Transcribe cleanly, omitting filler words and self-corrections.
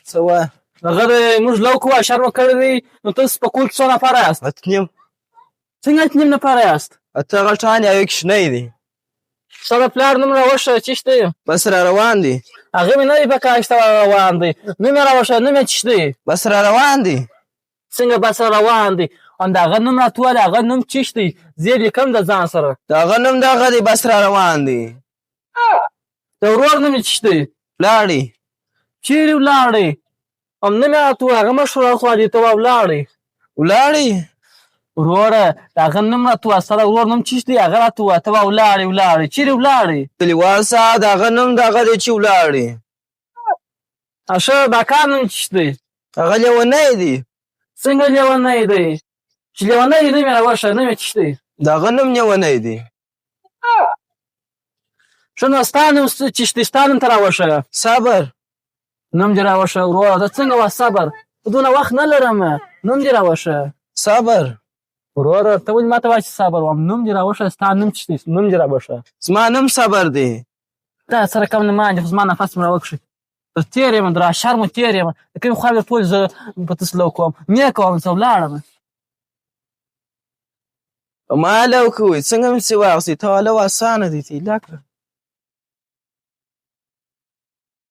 څه وایه؟ هغه موږ لو کوو اشر مو کړی دی نو تاسو په کور کې څو نفره یاست؟ اته نیم. څنګه اته نیم نفره یاست؟ اته غټان یو کوچنی دی. ستا د پلار نوم راوښیه چیشت دی؟ بس را روان دی. هغه مې نه دی په کاشته روان دی. نوم یې راوښیه نوم یې چیشت دی؟ بس را روان دی. څنګه بس را روان دی؟ د هغه نوم راته ووایه هغه نوم چیشت دی؟ زه یې لیکم د ځان سره. د هغه نوم دغه دی بس را روان دی. د ورور نوم یې چیشت دی؟ ولاړی. چیرې ولاړی؟ نوم یې راته ووایه هغه مشهوره خو دې ته ولاړی. ولاړی؟ وروره د هغه نوم راته ووایه ستا د ورور نوم چیشت دی؟ هغه راته ووایه ته به ولاړی. چیرې ولاړی؟ کلیوال صاحب د هغه نوم دغه دی چې ولاړی. ښه د اکا نوم چیشت دی؟ هغه لیونی دی. څنګه لیونی دی؟ چې لیونی دی نوم یې راوښیه نوم یې چیشت دی؟ د هغه نوم لیونی دی. ښه نو ستا نوم چیشت دی؟ ستا نوم ته راوښیه. صبر. نوم دې راوښیه وروره. ته څنګه وه صبر؟ دونه وخت نه لرم. نوم دې راوښیه. صبر. وروره ته ولې ماته وایه چې صبر وم؟ نوم دې راوښیه. ستا نوم چیشت دی؟ نوم دې راوښیه. زما نوم صبر دی. دا سره کم نه ماندې خو زما نفس مې راوکښي. تېر یم در اشر مو تېر یم. د کومې خوا مې پول زه په تاسو لو کوم. نه کوم زه ولاړم. ما لو کوي څنګه مې چې واغسې ته لو اسانه دی ته هیله کړه.